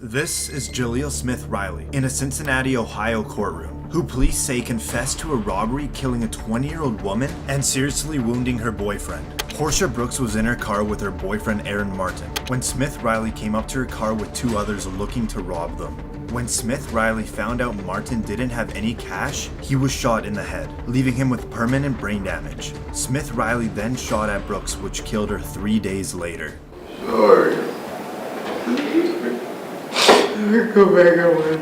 This is Jaleel Smith Riley in a Cincinnati, Ohio courtroom, who police say confessed to a robbery killing a 20-year-old woman and seriously wounding her boyfriend. Portia Brooks was in her car with her boyfriend Aaron Martin when Smith Riley came up to her car with two others looking to rob them. When Smith Riley found out Martin didn't have any cash, he was shot in the head, leaving him with permanent brain damage. Smith Riley then shot at Brooks, which killed her 3 days later. Sorry. Go back on with it.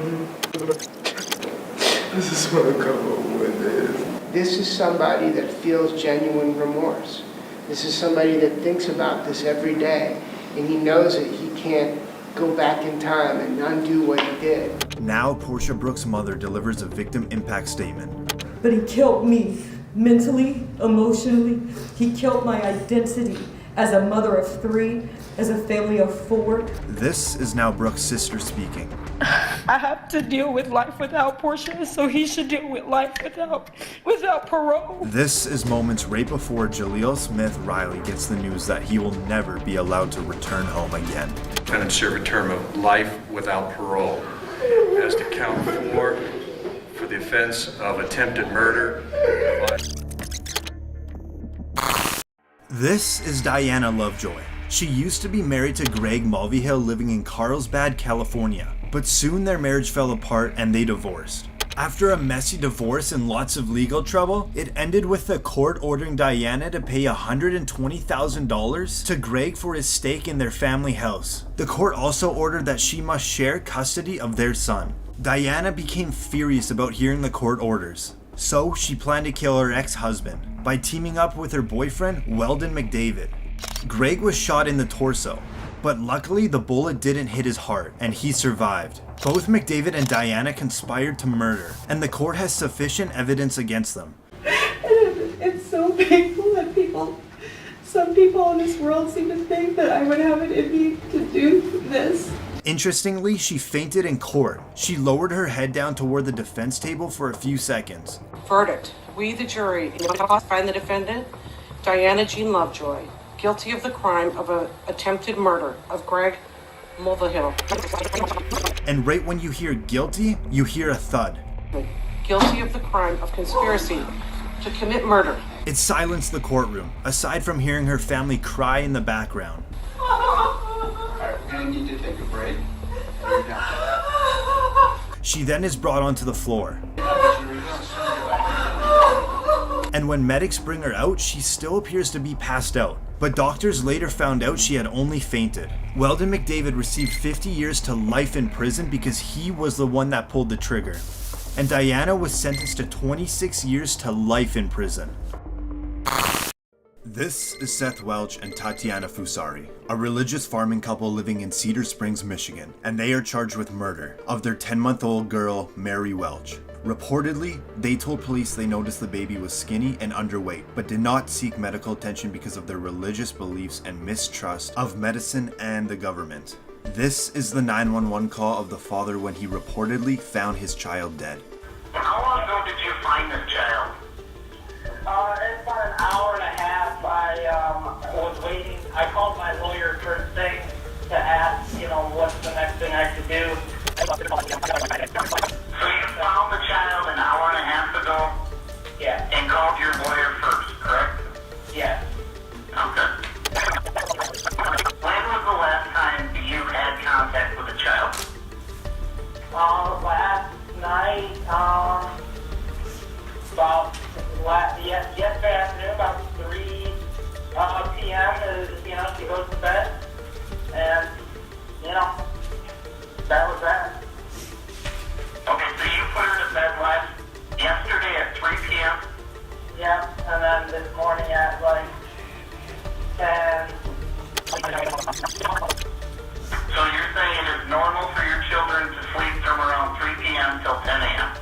I just want to come home with it. This is somebody that feels genuine remorse. This is somebody that thinks about this every day, and he knows that he can't go back in time and undo what he did. Now, Portia Brooks' mother delivers a victim impact statement. But he killed me mentally, emotionally. He killed my identity as a mother of 3, as a family of 4. This is now Brooks' sister speaking. I have to deal with life without Portia, so he should deal with life without parole. This is moments right before Jaleel Smith Riley gets the news that he will never be allowed to return home again. Defendant serve a term of life without parole. As to count 4 for the offense of attempted murder. This is Diana Lovejoy. She used to be married to Greg Mulvihill living in Carlsbad, California, but soon their marriage fell apart and they divorced. After a messy divorce and lots of legal trouble, it ended with the court ordering Diana to pay $120,000 to Greg for his stake in their family house. The court also ordered that she must share custody of their son. Diana became furious about hearing the court orders, so she planned to kill her ex-husband by teaming up with her boyfriend, Weldon McDavid. Greg was shot in the torso, but luckily the bullet didn't hit his heart and he survived. Both McDavid and Diana conspired to murder, and the court has sufficient evidence against them. It's so painful that some people in this world seem to think that I would have it in me to do this. Interestingly, she fainted in court. She lowered her head down toward the defense table for a few seconds. Verdict. We, the jury, find the defendant, Diana Jean Lovejoy, guilty of the crime of attempted murder of Greg Mulvihill. And right when you hear guilty, you hear a thud. Guilty of the crime of conspiracy to commit murder. It silenced the courtroom, aside from hearing her family cry in the background. Alright, we're gonna need to take a break. She then is brought onto the floor. And when medics bring her out, she still appears to be passed out. But doctors later found out she had only fainted. Weldon McDavid received 50 years to life in prison because he was the one that pulled the trigger. And Diana was sentenced to 26 years to life in prison. This is Seth Welch and Tatiana Fusari, a religious farming couple living in Cedar Springs, Michigan, and they are charged with murder of their 10-month-old girl, Mary Welch. Reportedly, they told police they noticed the baby was skinny and underweight, but did not seek medical attention because of their religious beliefs and mistrust of medicine and the government. This is the 911 call of the father when he reportedly found his child dead. How long ago did you find this child? It's about an hour and a half. I was waiting. I called my lawyer first thing to ask, what's the next thing I could do. So you found the child an hour and a half ago? Yeah. And called your lawyer first, correct? Yeah. Okay. When was the last time you had contact with the child? Last night, yesterday afternoon, about 3 p.m. She goes to bed, and that was that. Okay, so you put her to bed yesterday at 3 p.m.? Yeah, and then this morning at 10. So you're saying it is normal for your children to sleep from around 3 p.m. till 10 a.m.?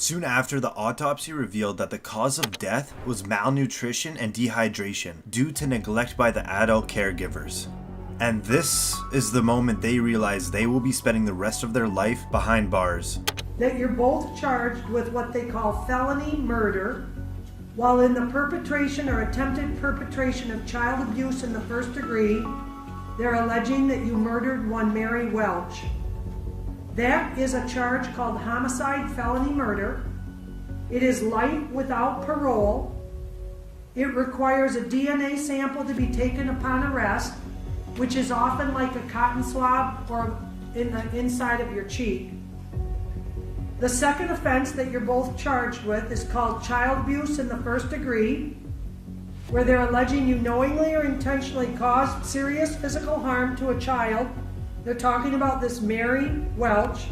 Soon after, the autopsy revealed that the cause of death was malnutrition and dehydration due to neglect by the adult caregivers. And this is the moment they realize they will be spending the rest of their life behind bars. That you're both charged with what they call felony murder while in the perpetration or attempted perpetration of child abuse in the first degree. They're alleging that you murdered one Mary Welch. That is a charge called homicide felony murder. It is life without parole. It requires a DNA sample to be taken upon arrest, which is often like a cotton swab or in the inside of your cheek. The second offense that you're both charged with is called child abuse in the first degree, where they're alleging you knowingly or intentionally caused serious physical harm to a child. They're talking about this Mary Welch.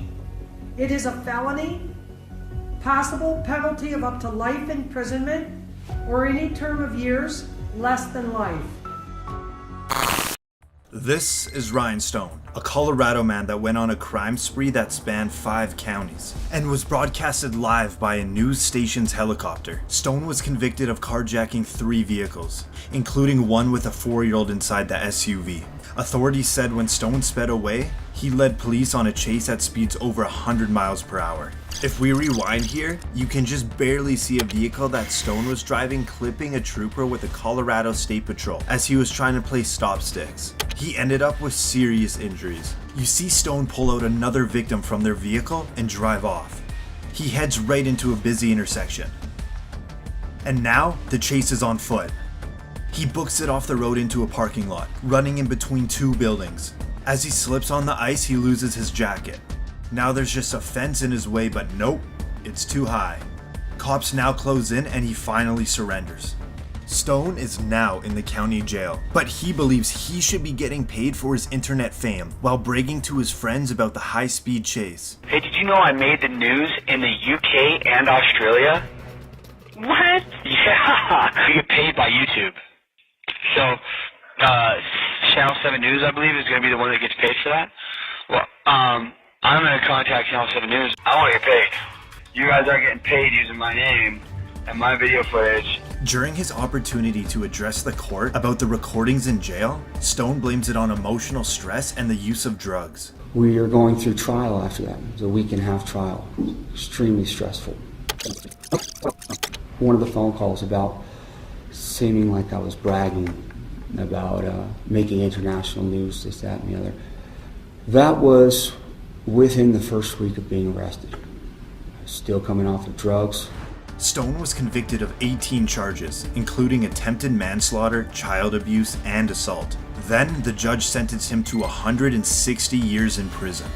It is a felony, possible penalty of up to life imprisonment or any term of years less than life. This is Ryan Stone, a Colorado man that went on a crime spree that spanned 5 counties and was broadcasted live by a news station's helicopter. Stone was convicted of carjacking 3 vehicles, including one with a 4-year-old inside the SUV. Authorities said when Stone sped away, he led police on a chase at speeds over 100 miles per hour. If we rewind here, you can just barely see a vehicle that Stone was driving clipping a trooper with the Colorado State Patrol as he was trying to play stop sticks. He ended up with serious injuries. You see Stone pull out another victim from their vehicle and drive off. He heads right into a busy intersection. And now, the chase is on foot. He books it off the road into a parking lot, running in between 2 buildings. As he slips on the ice, he loses his jacket. Now there's just a fence in his way, but nope, it's too high. Cops now close in and he finally surrenders. Stone is now in the county jail, but he believes he should be getting paid for his internet fame while bragging to his friends about the high-speed chase. Hey, did you know I made the news in the UK and Australia? What? Yeah, you get paid by YouTube. So, Channel 7 News, I believe, is going to be the one that gets paid for that. Well, I'm going to contact Channel 7 News. I want to get paid. You guys are getting paid using my name and my video footage. During his opportunity to address the court about the recordings in jail, Stone blames it on emotional stress and the use of drugs. We are going through trial after that. It was a 1.5-week trial. Extremely stressful. One of the phone calls about seeming like I was bragging about making international news, this, that, and the other. That was within the first week of being arrested. Still coming off of drugs. Stone was convicted of 18 charges, including attempted manslaughter, child abuse, and assault. Then, the judge sentenced him to 160 years in prison.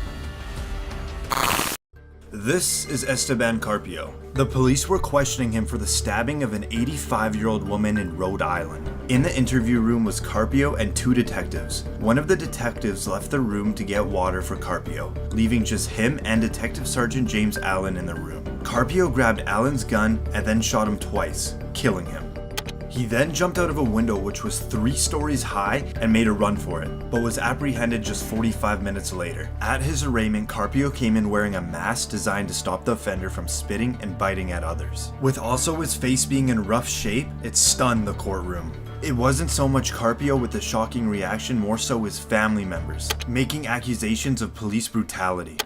This is Esteban Carpio. The police were questioning him for the stabbing of an 85-year-old woman in Rhode Island. In the interview room was Carpio and 2 detectives. One of the detectives left the room to get water for Carpio, leaving just him and Detective Sergeant James Allen in the room. Carpio grabbed Allen's gun and then shot him twice, killing him. He then jumped out of a window which was 3 stories high and made a run for it, but was apprehended just 45 minutes later. At his arraignment, Carpio came in wearing a mask designed to stop the offender from spitting and biting at others. With also his face being in rough shape, it stunned the courtroom. It wasn't so much Carpio with the shocking reaction, more so his family members, making accusations of police brutality.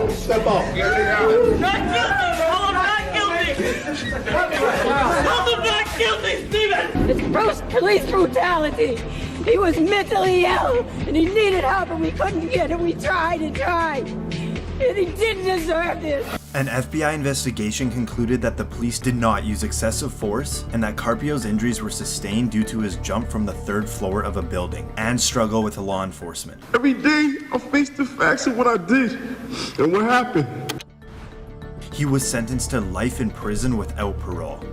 Step off. Get it out. Not guilty! I'm not guilty! I'm not guilty, Stephen! It's gross police brutality. He was mentally ill and he needed help and we couldn't get it. We tried and tried. And he didn't deserve this. An FBI investigation concluded that the police did not use excessive force and that Carpio's injuries were sustained due to his jump from the 3rd floor of a building and struggle with law enforcement. Every day, I face the facts of what I did and what happened. He was sentenced to life in prison without parole.